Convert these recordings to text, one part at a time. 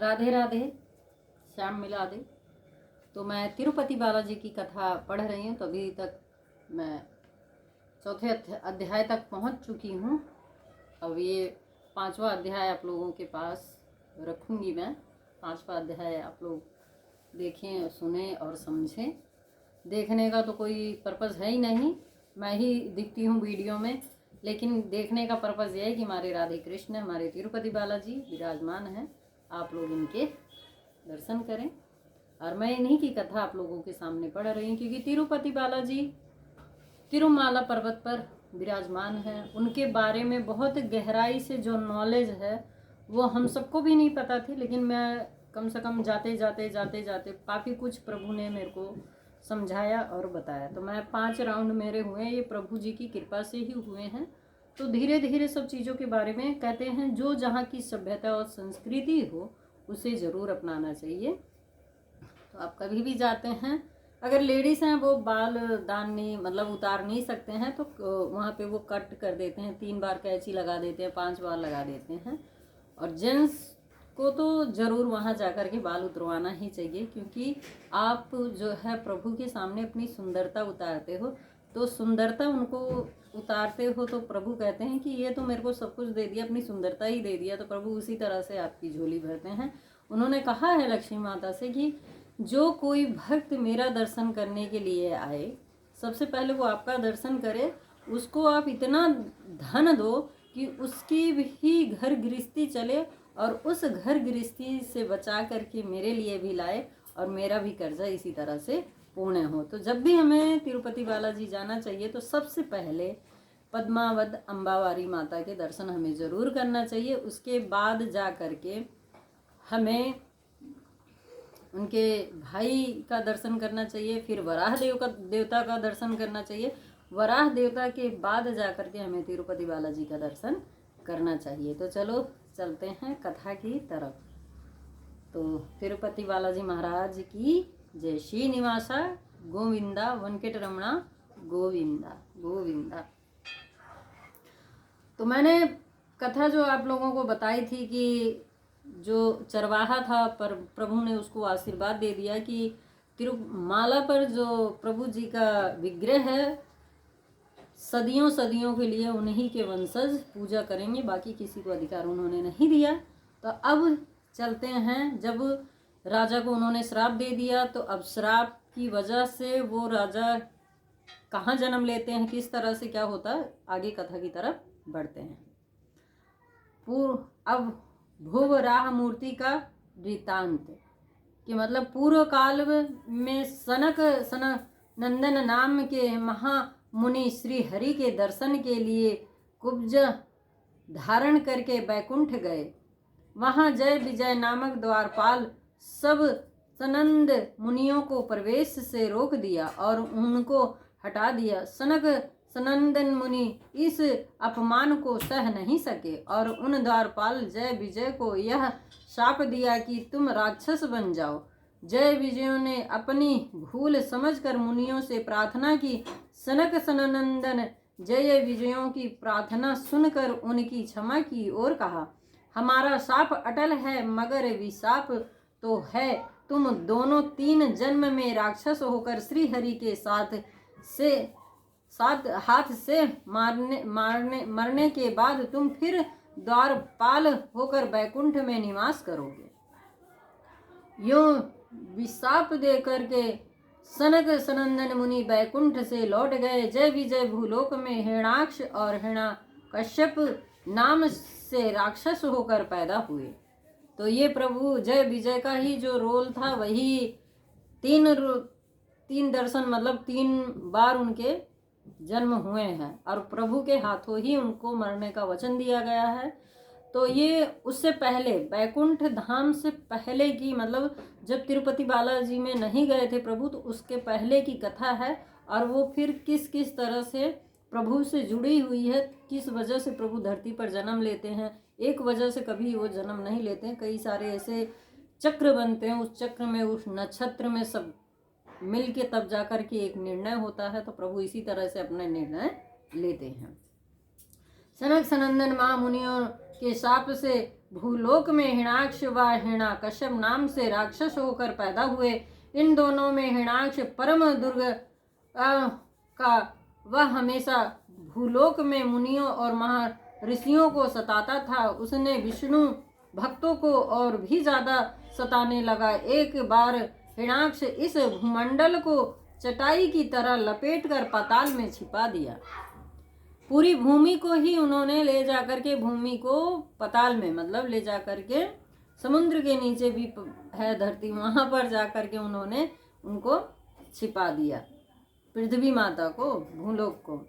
राधे राधे, श्याम मिला दे। तो मैं तिरुपति बालाजी की कथा पढ़ रही हूँ। तो अभी तक मैं चौथे अध्याय तक पहुँच चुकी हूँ। अब ये 5वां अध्याय आप लोगों के पास रखूँगी मैं। 5वां अध्याय आप लोग देखें, सुने और समझें। देखने का तो कोई पर्पज़ है ही नहीं, मैं ही दिखती हूँ वीडियो में, लेकिन देखने का पर्पज़ ये है कि हमारे राधे कृष्ण, हमारे तिरुपति बालाजी विराजमान हैं, आप लोग इनके दर्शन करें। और मैं इन्हीं की कथा आप लोगों के सामने पढ़ रही हूँ, क्योंकि तिरुपति बालाजी तिरुमाला पर्वत पर विराजमान है। उनके बारे में बहुत गहराई से जो नॉलेज है वो हम सबको भी नहीं पता थी, लेकिन मैं कम से कम जाते जाते काफ़ी कुछ प्रभु ने मेरे को समझाया और बताया। तो मैं 5 राउंड मेरे हुए, ये प्रभु जी की कृपा से ही हुए हैं। तो धीरे धीरे सब चीज़ों के बारे में कहते हैं, जो जहाँ की सभ्यता और संस्कृति हो उसे ज़रूर अपनाना चाहिए। तो आप कभी भी जाते हैं, अगर लेडीज़ हैं वो बाल दान नहीं, मतलब उतार नहीं सकते हैं, तो वहाँ पे वो कट कर देते हैं, 3 बार कैंची लगा देते हैं, 5 बार लगा देते हैं। और जेंट्स को तो ज़रूर वहाँ जाकर के बाल उतरवाना ही चाहिए, क्योंकि आप जो है प्रभु के सामने अपनी सुंदरता उतारते हो। तो सुंदरता उनको उतारते हो तो प्रभु कहते हैं कि ये तो मेरे को सब कुछ दे दिया, अपनी सुंदरता ही दे दिया, तो प्रभु उसी तरह से आपकी झोली भरते हैं। उन्होंने कहा है लक्ष्मी माता से कि जो कोई भक्त मेरा दर्शन करने के लिए आए, सबसे पहले वो आपका दर्शन करे, उसको आप इतना धन दो कि उसकी भी घर गृहस्थी चले और उस घर गृहस्थी से बचा करके मेरे लिए भी लाए और मेरा भी कर्जा इसी तरह से पूर्ण हो। तो जब भी हमें तिरुपति बालाजी जाना चाहिए तो सबसे पहले पद्मावत अम्बावारी माता के दर्शन हमें ज़रूर करना चाहिए। उसके बाद जा करके हमें उनके भाई का दर्शन करना चाहिए, फिर वराह देवता का दर्शन करना चाहिए। वराह देवता के बाद जा करके हमें तिरुपति बालाजी का दर्शन करना चाहिए। तो चलो चलते हैं कथा की तरफ। तो तिरुपति बालाजी महाराज की जय। श्रीनिवासा गोविंदा, वेंकटरमणा गोविंदा गोविंदा। तो मैंने कथा जो आप लोगों को बताई थी कि जो चरवाहा था, पर प्रभु ने उसको आशीर्वाद दे दिया कि तिरुमाला पर जो प्रभु जी का विग्रह है, सदियों सदियों के लिए उन्हीं के वंशज पूजा करेंगे, बाकी किसी को अधिकार उन्होंने नहीं दिया। तो अब चलते हैं, जब राजा को उन्होंने श्राप दे दिया, तो अब श्राप की वजह से वो राजा कहाँ जन्म लेते हैं, किस तरह से क्या होता है, आगे कथा की तरफ बढ़ते हैं। अब भुवराह मूर्ति का वृत्तांत कि मतलब पूर्व काल में सनक नंदन नाम के महामुनि श्री हरि के दर्शन के लिए कुब्ज धारण करके बैकुंठ गए। वहाँ जय विजय नामक द्वारपाल सब सनंद मुनियों को प्रवेश से रोक दिया और उनको हटा दिया। सनंदन मुनि इस अपमान को सह नहीं सके और उन द्वारपाल जय विजय को यह शाप दिया कि तुम राक्षस बन जाओ। जय विजयों ने अपनी भूल समझकर मुनियों से प्रार्थना की। सनंदन जय विजयों की प्रार्थना सुनकर उनकी क्षमा की और कहा, हमारा शाप अटल है, मगर विशाप तो है। तुम दोनों 3 जन्म में राक्षस होकर श्री हरि के हाथ से मरने के बाद तुम फिर द्वारपाल होकर बैकुंठ में निवास करोगे। यूं विशाप दे करके सनंदन मुनि बैकुंठ से लौट गए। जय विजय भूलोक में हिरणाक्ष और हिरण्यकश्यप नाम से राक्षस होकर पैदा हुए। तो ये प्रभु जय विजय का ही जो रोल था, वही 3 दर्शन, मतलब 3 बार उनके जन्म हुए हैं और प्रभु के हाथों ही उनको मरने का वचन दिया गया है। तो ये उससे पहले, बैकुंठ धाम से पहले की, मतलब जब तिरुपति बालाजी में नहीं गए थे प्रभु, तो उसके पहले की कथा है। और वो फिर किस किस तरह से प्रभु से जुड़ी हुई है, किस वजह से प्रभु धरती पर जन्म लेते हैं। एक वजह से कभी वो जन्म नहीं लेते हैं, कई सारे ऐसे चक्र बनते हैं, उस चक्र में, उस नक्षत्र में सब मिल के तब जाकर के एक निर्णय होता है। तो प्रभु इसी तरह से अपने निर्णय लेते हैं। सनक सनंदन महामुनियों के शाप से भूलोक में हिरण्याक्ष व हिरण्याकश्यप नाम से राक्षस होकर पैदा हुए। इन दोनों में हिरण्याक्ष परम दुर्ग का वह हमेशा भूलोक में मुनियों और महर्षियों को सताता था। उसने विष्णु भक्तों को और भी ज्यादा सताने लगा। एक बार हिरण्याक्ष इस भूमंडल को चटाई की तरह लपेटकर पाताल में छिपा दिया। पूरी भूमि को ही उन्होंने ले जाकर के, भूमि को पाताल में मतलब ले जाकर के, समुद्र के नीचे भी है धरती, वहां पर जाकर के उन्होंने उनको छिपा दिया, पृथ्वी माता को, भूलोक को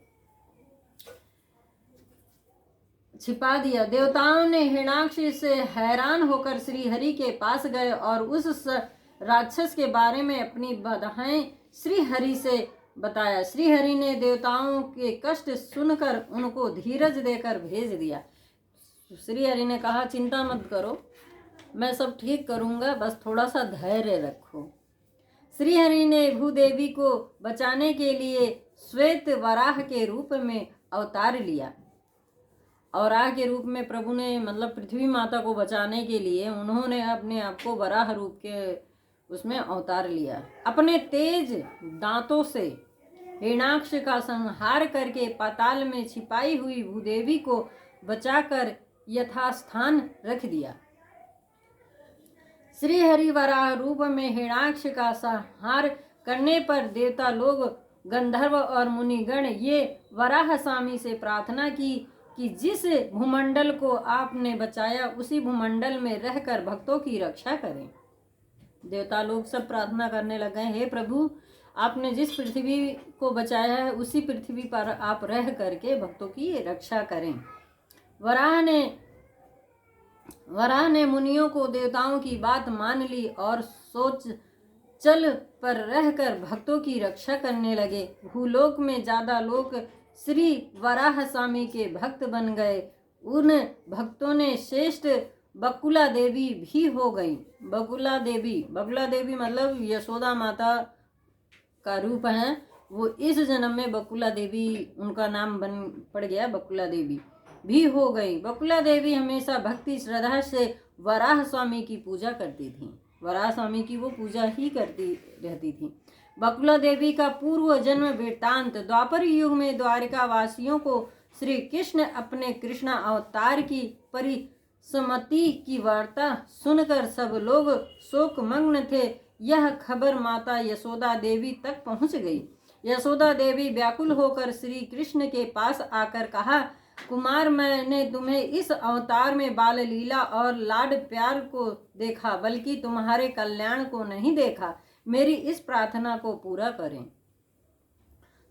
छिपा दिया। देवताओं ने हिरण्याक्ष से हैरान होकर श्री हरि के पास गए और उस राक्षस के बारे में अपनी बाधाएं श्री हरि से बताया। श्री हरि ने देवताओं के कष्ट सुनकर उनको धीरज देकर भेज दिया। श्री हरि ने कहा, चिंता मत करो, मैं सब ठीक करूंगा, बस थोड़ा सा धैर्य रखो। श्री हरि ने भूदेवी को बचाने के लिए श्वेत वराह के रूप में अवतार लिया। वराह के रूप में प्रभु ने मतलब पृथ्वी माता को बचाने के लिए उन्होंने अपने आप को वराह रूप के उसमें अवतार लिया। अपने तेज दांतों से हिरण्याक्ष का संहार करके पाताल में छिपाई हुई भूदेवी को बचाकर यथास्थान रख दिया। श्री हरि वराह रूप में हिरण्याक्ष का संहार करने पर देवता लोग, गंधर्व और मुनिगण ये वराह स्वामी से प्रार्थना की कि जिस भूमंडल को आपने बचाया उसी भूमंडल में रहकर भक्तों की रक्षा करें। देवता लोग सब प्रार्थना करने लगे, हे प्रभु, आपने जिस पृथ्वी को बचाया है उसी पृथ्वी पर आप रह करके भक्तों की रक्षा करें। वराह ने मुनियों को देवताओं की बात मान ली और सोच चल पर रहकर भक्तों की रक्षा करने लगे। भूलोक में ज्यादा लोग श्री वराह स्वामी के भक्त बन गए। उन भक्तों ने श्रेष्ठ बकुला देवी भी हो गई। बकुला देवी मतलब यशोदा माता का रूप है। वो इस जन्म में बकुला देवी, उनका नाम बन पड़ गया, बकुला देवी भी हो गई। बकुला देवी हमेशा भक्ति श्रद्धा से वराह स्वामी की पूजा करती थी। वराह स्वामी की वो पूजा ही करती रहती थी। बकुला देवी का पूर्व जन्म वृत्तांत। द्वापर युग में द्वारिका वासियों को श्री कृष्ण अपने कृष्णा अवतार की परिसमाप्ति की वार्ता सुनकर सब लोग शोकमग्न थे। यह खबर माता यशोदा देवी तक पहुंच गई। यशोदा देवी व्याकुल होकर श्री कृष्ण के पास आकर कहा, कुमार, मैंने तुम्हें इस अवतार में बाल लीला और लाड प्यार को देखा, बल्कि तुम्हारे कल्याण को नहीं देखा। मेरी इस प्रार्थना को पूरा करें।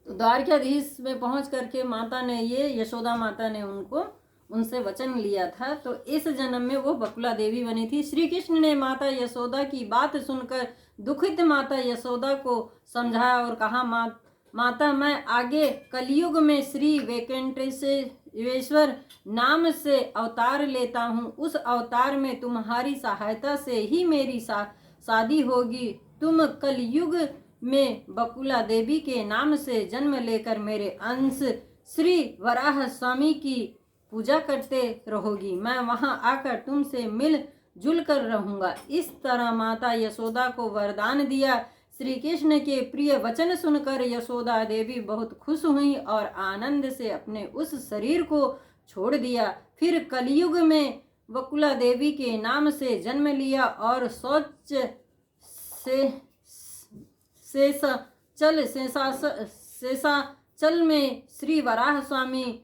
तो द्वारकाधीश में पहुंच करके माता ने, ये यशोदा माता ने उनसे वचन लिया था। तो इस जन्म में वो बकुला देवी बनी थी। श्री कृष्ण ने माता यशोदा की बात सुनकर दुखित माता यशोदा को समझाया और कहा, माता, मैं आगे कलयुग में श्री वेंकटेश्वर नाम से अवतार लेता हूँ। उस अवतार में तुम्हारी सहायता से ही मेरी शादी होगी। तुम कलयुग में बकुला देवी के नाम से जन्म लेकर मेरे अंश श्री वराह स्वामी की पूजा करते रहोगी। मैं वहां आकर तुमसे मिल जुल कर रहूंगा। इस तरह माता यशोदा को वरदान दिया। श्री कृष्ण के प्रिय वचन सुनकर यशोदा देवी बहुत खुश हुई और आनंद से अपने उस शरीर को छोड़ दिया। फिर कलयुग में बकुला देवी के नाम से जन्म लिया और शौच शेषाचल में श्री वराह स्वामी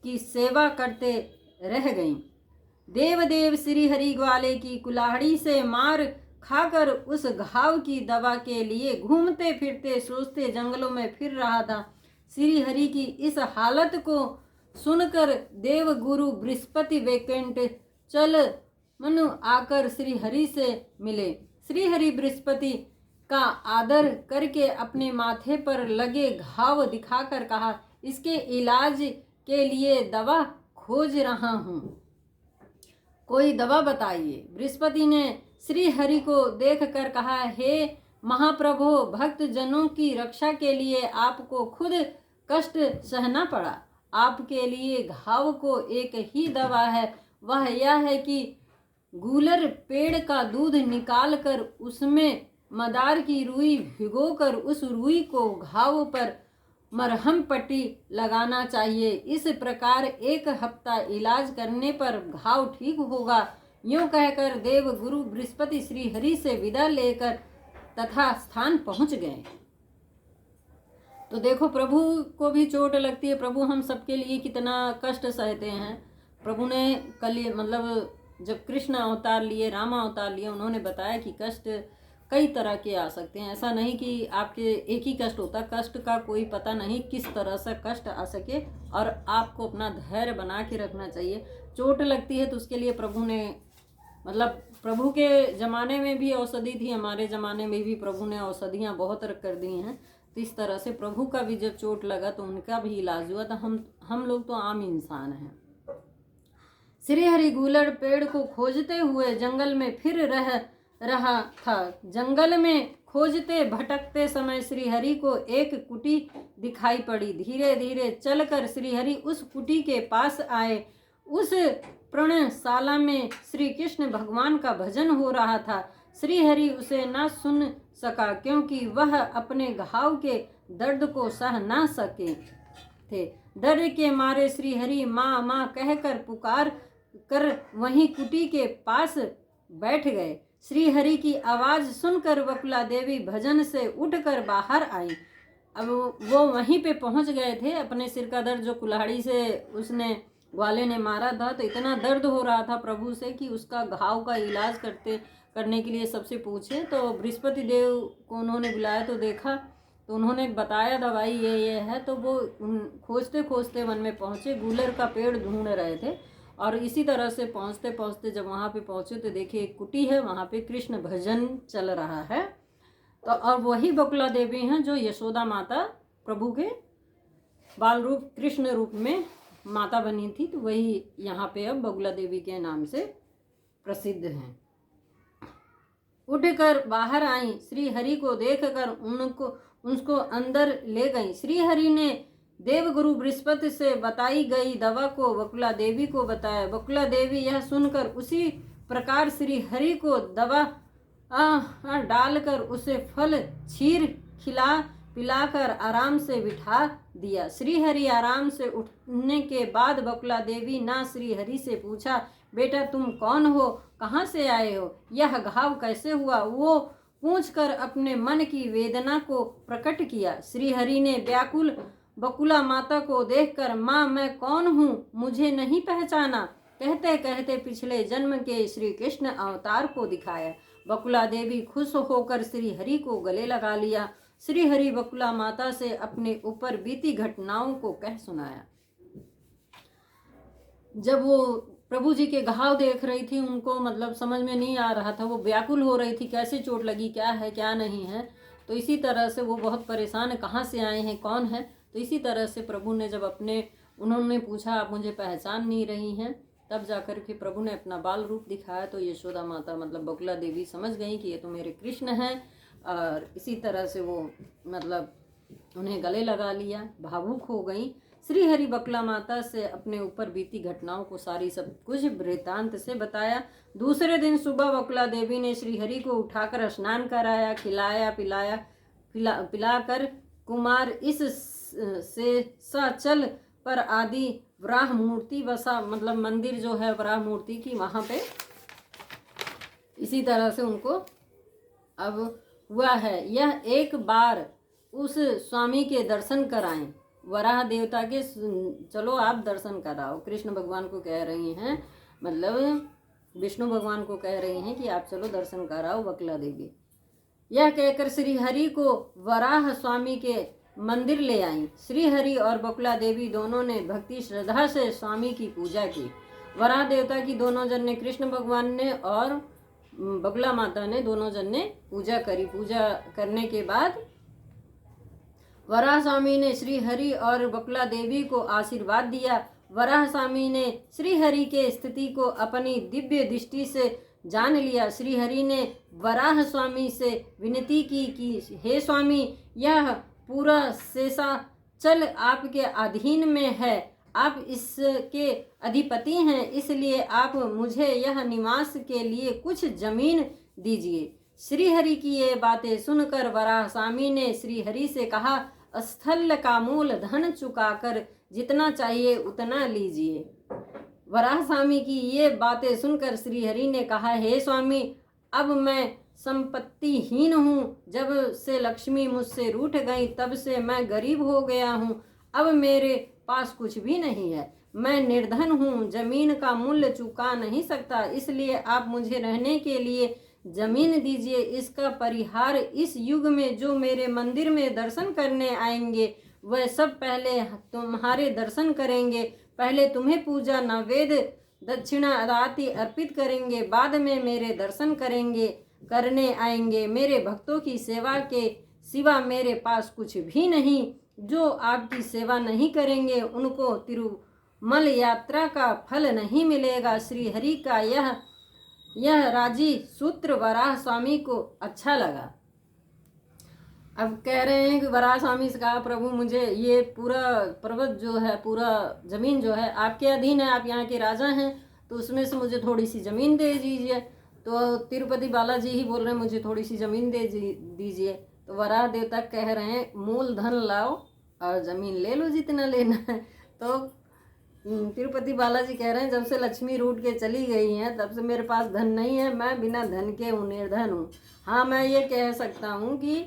की सेवा करते रह गईं। देवदेव श्री हरि ग्वाले की कुल्हाड़ी से मार खाकर उस घाव की दवा के लिए घूमते फिरते सोचते जंगलों में फिर रहा था। श्री हरि की इस हालत को सुनकर देव गुरु बृहस्पति वैकुंठचल मनु आकर श्री हरि से मिले। श्री हरि बृहस्पति का आदर करके अपने माथे पर लगे घाव दिखाकर कहा, इसके इलाज के लिए दवा खोज रहा हूँ, कोई दवा बताइए। बृहस्पति ने श्री हरि को देख कर कहा, हे महाप्रभु, भक्त जनों की रक्षा के लिए आपको खुद कष्ट सहना पड़ा। आपके लिए घाव को एक ही दवा है, वह यह है कि गूलर पेड़ का दूध निकाल कर उसमें मदार की रुई भिगोकर उस रुई को घाव पर मरहम पट्टी लगाना चाहिए। इस प्रकार 1 हफ्ता इलाज करने पर घाव ठीक होगा। यूं कहकर देव गुरु बृहस्पति श्री हरि से विदा लेकर तथा स्थान पहुंच गए। तो देखो, प्रभु को भी चोट लगती है। प्रभु हम सबके लिए कितना कष्ट सहते हैं। प्रभु ने मतलब जब कृष्ण अवतार लिए, राम अवतार लिए, उन्होंने बताया कि कष्ट कई तरह के आ सकते हैं। ऐसा नहीं कि आपके एक ही कष्ट होता, कष्ट का कोई पता नहीं किस तरह से कष्ट आ सके, और आपको अपना धैर्य बना के रखना चाहिए। चोट लगती है तो उसके लिए प्रभु ने, मतलब प्रभु के ज़माने में भी औषधि थी, हमारे ज़माने में भी प्रभु ने औषधियाँ बहुत कर दी हैं। तो इस तरह से प्रभु का भी जब चोट लगा तो उनका भी इलाज हुआ। तो हम लोग तो आम इंसान हैं। श्री हरि गूलर पेड़ को खोजते हुए जंगल में फिर रहा था। जंगल में खोजते भटकते समय श्री हरि को एक कुटी दिखाई पड़ी। धीरे धीरे चलकर श्री हरि उस कुटी के पास आए। उस पर्णशाला में श्री कृष्ण भगवान का भजन हो रहा था। श्री हरि उसे न सुन सका क्योंकि वह अपने घाव के दर्द को सह न सके थे। डर के मारे श्री हरि माँ माँ कहकर पुकार कर वहीं कुटी के पास बैठ गए। श्री हरि की आवाज़ सुनकर बकुला देवी भजन से उठकर बाहर आई। अब वो वहीं पे पहुंच गए थे। अपने सिर का दर्द जो कुल्हाड़ी से उसने ग्वाले ने मारा था, तो इतना दर्द हो रहा था प्रभु से कि उसका घाव का इलाज करने के लिए सबसे पूछे। तो बृहस्पति देव को उन्होंने बुलाया, तो देखा तो उन्होंने बताया दवाई ये है। तो वो खोजते खोजते वन में पहुँचे, गूलर का पेड़ ढूंढ रहे थे। और इसी तरह से पहुँचते पहुँचते जब वहाँ पे पहुँचे तो देखिए एक कुटी है, वहाँ पे कृष्ण भजन चल रहा है। तो और वही बकुला देवी हैं जो यशोदा माता प्रभु के बाल रूप कृष्ण रूप में माता बनी थी। तो वही यहाँ पे अब बकुला देवी के नाम से प्रसिद्ध हैं। उठकर बाहर आई, श्री हरि को देखकर उसको अंदर ले गई। श्री हरि ने देवगुरु बृहस्पति से बताई गई दवा को बकुला देवी को बताया। बकुला देवी यह सुनकर उसी प्रकार श्री हरि को दवा डालकर उसे फल क्षीर खिला पिलाकर आराम से बिठा दिया। श्री हरि आराम से उठने के बाद बकुला देवी ना श्री हरि से पूछा, बेटा तुम कौन हो, कहाँ से आए हो, यह घाव कैसे हुआ, वो पूछकर अपने मन की वेदना को प्रकट किया। श्री हरि ने व्याकुल बकुला माता को देखकर माँ मैं कौन हूँ, मुझे नहीं पहचाना कहते कहते पिछले जन्म के श्री कृष्ण अवतार को दिखाया। बकुला देवी खुश होकर श्री हरि को गले लगा लिया। श्री हरि बकुला माता से अपने ऊपर बीती घटनाओं को कह सुनाया। जब वो प्रभु जी के घाव देख रही थी, उनको मतलब समझ में नहीं आ रहा था, वो व्याकुल हो रही थी, कैसे चोट लगी, क्या है क्या नहीं है। तो इसी तरह से वो बहुत परेशान है, कहाँ से आए हैं, कौन है। तो इसी तरह से प्रभु ने जब उन्होंने पूछा आप मुझे पहचान नहीं रही हैं, तब जाकर के प्रभु ने अपना बाल रूप दिखाया। तो यशोदा माता मतलब बकुला देवी समझ गई कि ये तो मेरे कृष्ण हैं। और इसी तरह से वो मतलब उन्हें गले लगा लिया, भावुक हो गई। श्री हरि बकुला माता से अपने ऊपर बीती घटनाओं को सारी सब कुछ वृत्तांत से बताया। दूसरे दिन सुबह बकुला देवी ने श्री हरि को उठाकर स्नान कराया, खिलाया पिलाकर कुमार इस से साचल पर आदि वराह मूर्ति बसा, मतलब मंदिर जो है वराह मूर्ति की, वहाँ पे इसी तरह से उनको अब हुआ है। यह एक बार उस स्वामी के दर्शन कराएं, वराह देवता के चलो आप दर्शन कराओ। कृष्ण भगवान को कह रही हैं, मतलब विष्णु भगवान को कह रही हैं कि आप चलो दर्शन कराओ बकुला देवी। यह कहकर श्री हरि को वराह स्वामी के मंदिर ले आई। श्री हरि और बकुला देवी दोनों ने भक्ति श्रद्धा से स्वामी की पूजा की। वराह देवता की दोनों जन ने, कृष्ण भगवान ने और बकुला माता ने, दोनों जन ने पूजा करी। पूजा करने के बाद वराह स्वामी ने श्री हरि और बकुला देवी को आशीर्वाद दिया। वराह स्वामी ने श्री हरि के स्थिति को अपनी दिव्य दृष्टि से जान लिया। श्री हरि ने वराह स्वामी से विनती की कि हे स्वामी, यह पूरा शेषाचल आपके अधीन में है, आप इसके अधिपति हैं, इसलिए आप मुझे यह निवास के लिए कुछ जमीन दीजिए। श्रीहरि की ये बातें सुनकर वराह स्वामी ने श्रीहरि से कहा, स्थल का मूल धन चुकाकर जितना चाहिए उतना लीजिए। वराह स्वामी की ये बातें सुनकर श्रीहरि ने कहा, हे स्वामी, अब मैं संपत्तिहीन हूँ। जब से लक्ष्मी मुझसे रूठ गई तब से मैं गरीब हो गया हूँ। अब मेरे पास कुछ भी नहीं है। मैं निर्धन हूँ, जमीन का मूल्य चुका नहीं सकता, इसलिए आप मुझे रहने के लिए जमीन दीजिए। इसका परिहार इस युग में जो मेरे मंदिर में दर्शन करने आएंगे वह सब पहले तुम्हारे दर्शन करेंगे। पहले तुम्हें पूजा नैवेद्य दक्षिणा आदि अर्पित करेंगे, बाद में मेरे दर्शन करने आएंगे। मेरे भक्तों की सेवा के सिवा मेरे पास कुछ भी नहीं। जो आपकी सेवा नहीं करेंगे उनको तिरुमल यात्रा का फल नहीं मिलेगा। श्री हरि का यह राजी सूत्र वराह स्वामी को अच्छा लगा। अब कह रहे हैं कि वराह स्वामी से कहा, प्रभु मुझे ये पूरा पर्वत जो है, पूरा ज़मीन जो है आपके अधीन है, आप यहाँ के राजा हैं, तो उसमें से मुझे थोड़ी सी ज़मीन दे दीजिए। तो तिरुपति बालाजी ही बोल रहे हैं, मुझे थोड़ी सी ज़मीन दे दीजिए। तो वराह देवता कह रहे हैं, मूल धन लाओ और ज़मीन ले लो जितना लेना है। तो तिरुपति बालाजी कह रहे हैं, जब से लक्ष्मी रूठ के चली गई हैं तब से मेरे पास धन नहीं है, मैं बिना धन के हूँ, निर्धन हूँ। हाँ, मैं ये कह सकता हूँ कि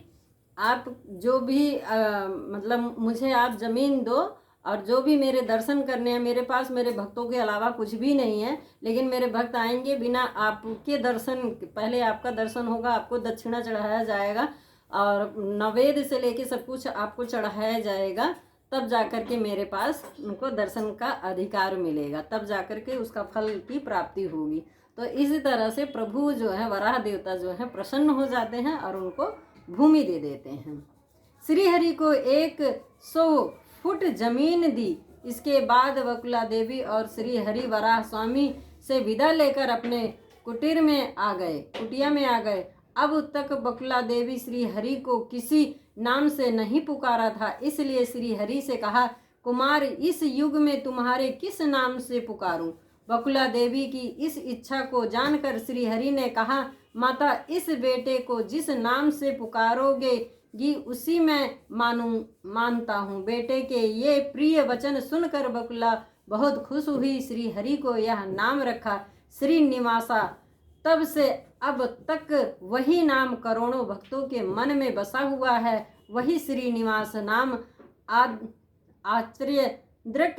आप जो भी मतलब मुझे आप ज़मीन दो, और जो भी मेरे दर्शन करने हैं, मेरे पास मेरे भक्तों के अलावा कुछ भी नहीं है, लेकिन मेरे भक्त आएंगे बिना आपके दर्शन, पहले आपका दर्शन होगा, आपको दक्षिणा चढ़ाया जाएगा और नैवेद्य से लेके सब कुछ आपको चढ़ाया जाएगा, तब जाकर के मेरे पास उनको दर्शन का अधिकार मिलेगा, तब जाकर के उसका फल की प्राप्ति होगी। तो इसी तरह से प्रभु जो है, वराह देवता जो है, प्रसन्न हो जाते हैं और उनको भूमि दे देते हैं। श्रीहरि को 100 फुट जमीन दी। इसके बाद बकुला देवी और श्रीहरि वराह स्वामी से विदा लेकर अपने कुटीर में आ गए। अब तक बकुला देवी श्रीहरि को किसी नाम से नहीं पुकारा था, इसलिए श्रीहरि से कहा, कुमार, इस युग में तुम्हारे किस नाम से पुकारूं? बकुला देवी की इस इच्छा को जानकर श्रीहरि ने कहा, माता, इस बेटे को जिस नाम से पुकारोगे उसी मैं मानता हूँ। बेटे के ये प्रिय वचन सुनकर बकुला बहुत खुश हुई। श्रीहरि को यह नाम रखा श्रीनिवासा। तब से अब तक वही नाम करोड़ों भक्तों के मन में बसा हुआ है। वही श्रीनिवास नाम आश्चर्य दृक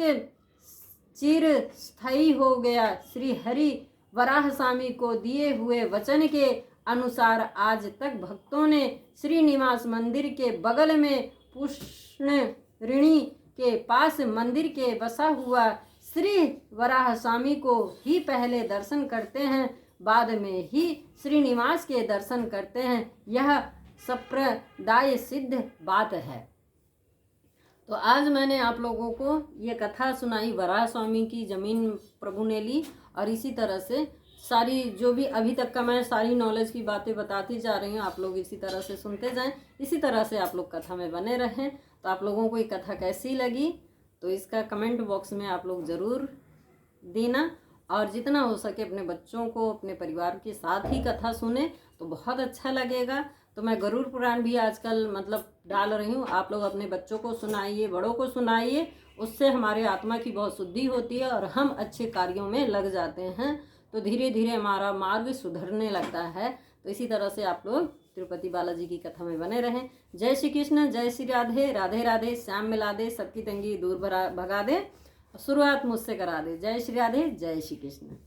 चिर स्थायी हो गया। श्रीहरि वराह स्वामी को दिए हुए वचन के अनुसार आज तक भक्तों ने श्रीनिवास मंदिर के बगल में पुष्ण ऋणी के पास मंदिर के बसा हुआ श्री वराह स्वामी को ही पहले दर्शन करते हैं, बाद में ही श्रीनिवास के दर्शन करते हैं। यह संप्रदाय सिद्ध बात है। तो आज मैंने आप लोगों को ये कथा सुनाई, वराह स्वामी की ज़मीन प्रभु ने ली, और इसी तरह से सारी जो भी अभी तक का मैं सारी नॉलेज की बातें बताती जा रही हूँ, आप लोग इसी तरह से सुनते जाएं, इसी तरह से आप लोग कथा में बने रहें। तो आप लोगों को ये कथा कैसी लगी तो इसका कमेंट बॉक्स में आप लोग ज़रूर देना, और जितना हो सके अपने बच्चों को, अपने परिवार के साथ ही कथा सुने तो बहुत अच्छा लगेगा। तो मैं गरुड़ पुराण भी आजकल मतलब डाल रही हूँ, आप लोग अपने बच्चों को सुनाइए, बड़ों को सुनाइए, उससे हमारे आत्मा की बहुत शुद्धि होती है और हम अच्छे कार्यों में लग जाते हैं, तो धीरे धीरे हमारा मार्ग सुधरने लगता है। तो इसी तरह से आप लोग तिरुपति बालाजी की कथा में बने रहें। जय श्री कृष्ण, जय श्री राधे, राधे राधे, श्याम मिला दे, सबकी तंगी दूर भगा दे, शुरुआत मुझसे करा दे। जय श्री राधे, जय श्री कृष्ण।